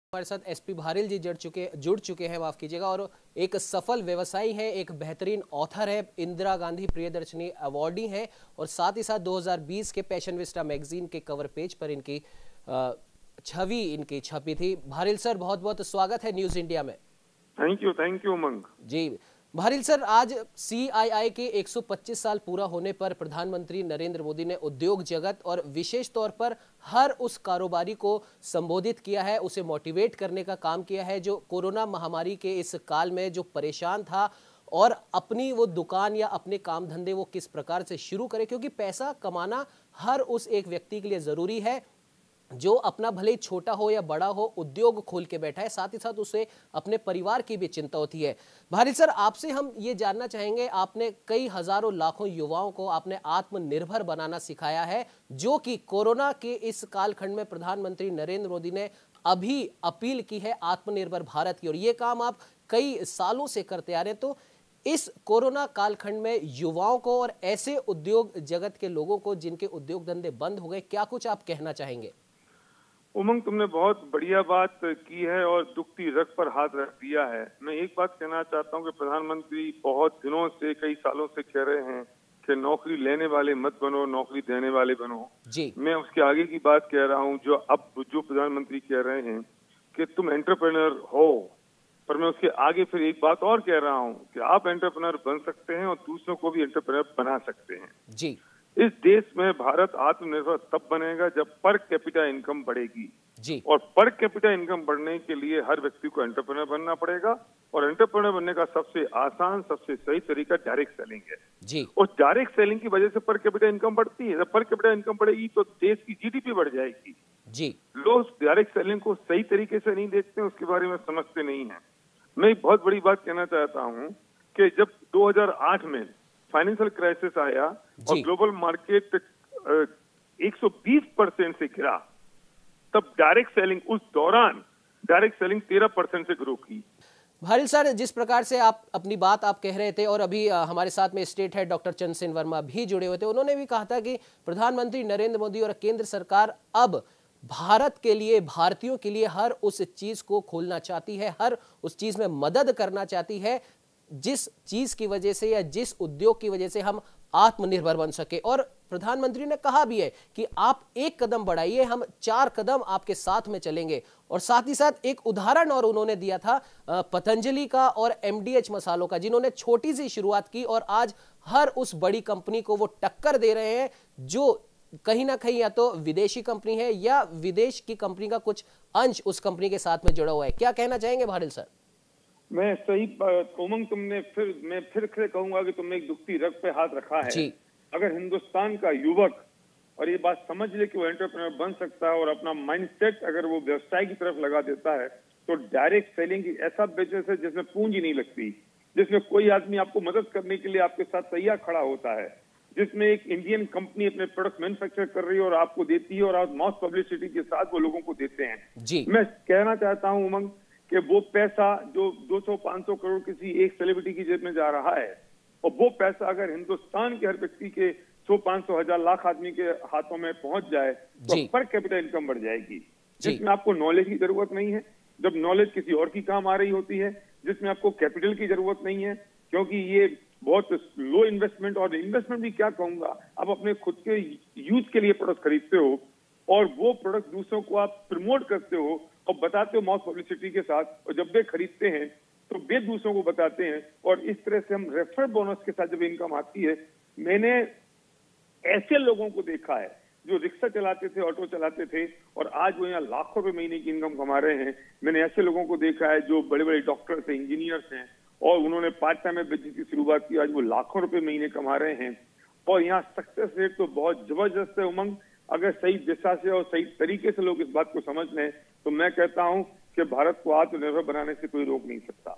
हमारे साथ एसपी भारिल जी जुड़ चुके हैं, माफ कीजिएगा, और एक सफल व्यवसायी है, एक बेहतरीन ऑथर है, इंदिरा गांधी प्रियदर्शनी अवार्डी हैं और साथ ही साथ 2020 के पैशनविस्टा मैगजीन के कवर पेज पर इनकी छवि इनकी छपी थी। भारिल सर, बहुत बहुत स्वागत है न्यूज इंडिया में। Thank you Umang ji. Bharil sir, आज सीआईआई के 125 साल पूरा होने पर प्रधानमंत्री नरेंद्र मोदी ने उद्योग जगत और विशेष तौर पर हर उस कारोबारी को संबोधित किया है, उसे मोटिवेट करने का काम किया है जो कोरोना महामारी के इस काल में जो परेशान था और अपनी वो दुकान या अपने काम धंधे वो किस प्रकार से शुरू करे, क्योंकि पैसा कमाना हर उस एक व्यक्ति के लिए जरूरी है जो अपना भले ही छोटा हो या बड़ा हो उद्योग खोल के बैठा है, साथ ही साथ उसे अपने परिवार की भी चिंता होती है। भारिल सर, आपसे हम ये जानना चाहेंगे, आपने कई हजारों लाखों युवाओं को आपने आत्मनिर्भर बनाना सिखाया है, जो कि कोरोना के इस कालखंड में प्रधानमंत्री नरेंद्र मोदी ने अभी अपील की है आत्मनिर्भर भारत की, और ये काम आप कई सालों से करते आ रहे हैं। तो इस कोरोना कालखंड में युवाओं को और ऐसे उद्योग जगत के लोगों को जिनके उद्योग धंधे बंद हो गए, क्या कुछ आप कहना चाहेंगे? उमंग, तुमने बहुत बढ़िया बात की है और दुखती रग पर हाथ रख दिया है। मैं एक बात कहना चाहता हूं कि प्रधानमंत्री बहुत दिनों से, कई सालों से कह रहे हैं कि नौकरी लेने वाले मत बनो, नौकरी देने वाले बनो जी। मैं उसके आगे की बात कह रहा हूं, जो प्रधानमंत्री कह रहे हैं कि तुम एंटरप्रेन्योर हो, पर मैं उसके आगे फिर एक बात और कह रहा हूं कि आप एंटरप्रेन्योर बन सकते हैं और दूसरों को भी एंटरप्रेन्योर बना सकते हैं जी। इस देश में भारत आत्मनिर्भर तब बनेगा जब पर कैपिटा इनकम बढ़ेगी जी। और पर कैपिटा इनकम बढ़ने के लिए हर व्यक्ति को एंटरप्रेन्योर बनना पड़ेगा और एंटरप्रेन्योर बनने का सबसे आसान, सबसे सही तरीका डायरेक्ट सेलिंग है जी। और डायरेक्ट सेलिंग की वजह से पर कैपिटा इनकम बढ़ती है। जब पर कैपिटा इनकम बढ़ेगी तो देश की जीडीपी बढ़ जाएगी जी। लोग डायरेक्ट सेलिंग को सही तरीके से नहीं देखते, उसके बारे में समझते नहीं है। मैं एक बहुत बड़ी बात कहना चाहता हूँ कि जब 2008 में फाइनेंशियल क्राइसिस आया और ग्लोबल मार्केट 120% से गिरा, तब डायरेक्ट सेलिंग, उस दौरान डायरेक्ट सेलिंग 13% से ग्रो की। भारिल सर, जिस प्रकार से आप अपनी बात आप कह रहे थे और अभी हमारे साथ में state head doctor Chandrasen Verma भी जुड़े हुए थे, उन्होंने भी कहा था कि प्रधानमंत्री नरेंद्र मोदी और केंद्र सरकार अब भारत के लिए, भारतीयों के लिए हर उस चीज को खोलना चाहती है, हर उस चीज में मदद करना चाहती है जिस चीज की वजह से या जिस उद्योग की वजह से हम आत्मनिर्भर बन सके। और प्रधानमंत्री ने कहा भी है कि आप एक कदम बढ़ाइए, हम 4 कदम आपके साथ में चलेंगे। और साथ ही साथ एक उदाहरण और उन्होंने दिया था पतंजलि का और एमडीएच मसालों का, जिन्होंने छोटी सी शुरुआत की और आज हर उस बड़ी कंपनी को वो टक्कर दे रहे हैं जो कहीं ना कहीं या तो विदेशी कंपनी है या विदेश की कंपनी का कुछ अंश उस कंपनी के साथ में जुड़ा हुआ है। क्या कहना चाहेंगे भारिल सर? मैं सही उमंग, मैं फिर कहूंगा कि तुमने एक दुखती रग पे हाथ रखा है। अगर हिंदुस्तान का युवक और ये बात समझ ले कि वो एंटरप्रेन्योर बन सकता है और अपना माइंडसेट अगर वो व्यवसाय की तरफ लगा देता है, तो डायरेक्ट सेलिंग की ऐसा बिजनेस है जिसमें पूंजी नहीं लगती, जिसमें कोई आदमी आपको मदद करने के लिए आपके साथ तैयार खड़ा होता है, जिसमें एक इंडियन कंपनी अपने प्रोडक्ट मैन्युफैक्चर कर रही है और आपको देती है और आप मास पब्लिसिटी के साथ वो लोगों को देते हैं जी। मैं कहना चाहता हूं उमंग कि वो पैसा जो 200-500 करोड़ किसी एक सेलिब्रिटी की जेब में जा रहा है, और वो पैसा अगर हिंदुस्तान के हर व्यक्ति के 100-500 हजार लाख आदमी के हाथों में पहुंच जाए तो पर कैपिटा इनकम बढ़ जाएगी, जिसमें आपको नॉलेज की जरूरत नहीं है, जब नॉलेज किसी और की काम आ रही होती है, जिसमें आपको कैपिटल की जरूरत नहीं है, क्योंकि ये बहुत लो इन्वेस्टमेंट, और इन्वेस्टमेंट भी क्या कहूंगा, आप अपने खुद के यूथ के लिए प्रोडक्ट खरीदते हो और वो प्रोडक्ट दूसरों को आप प्रमोट करते हो और बताते हो मास पब्लिसिटी के साथ, और जब वे खरीदते हैं तो वे दूसरों को बताते हैं और इस तरह से हम रेफरल बोनस के साथ जब इनकम आती है। मैंने ऐसे लोगों को देखा है जो रिक्शा चलाते थे, ऑटो चलाते थे और आज वो यहाँ लाखों रुपए महीने की इनकम कमा रहे हैं। मैंने ऐसे लोगों को देखा है जो बड़े बड़े डॉक्टर्स हैं, इंजीनियर्स हैं और उन्होंने पार्ट टाइम में बिजनेस की शुरुआत की, आज वो लाखों रुपए महीने कमा रहे हैं और यहाँ सक्सेस रेट तो बहुत जबरदस्त है उमंग। अगर सही दिशा से और सही तरीके से लोग इस बात को समझ लें तो मैं कहता हूं कि भारत को आत्मनिर्भर बनाने से कोई रोक नहीं सकता।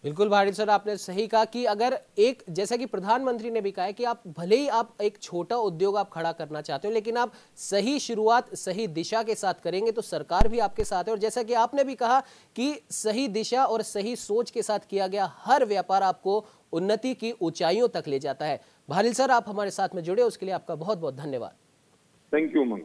बिल्कुल भारिल सर, आपने सही कहा कि अगर एक, जैसा कि प्रधानमंत्री ने भी कहा है कि आप भले ही आप एक छोटा उद्योग आप खड़ा करना चाहते हो, लेकिन आप सही शुरुआत सही दिशा के साथ करेंगे तो सरकार भी आपके साथ है। और जैसा कि आपने भी कहा कि सही दिशा और सही सोच के साथ किया गया हर व्यापार आपको उन्नति की ऊंचाइयों तक ले जाता है। भारिल सर, आप हमारे साथ में जुड़े उसके लिए आपका बहुत बहुत धन्यवाद। Thank you Umang.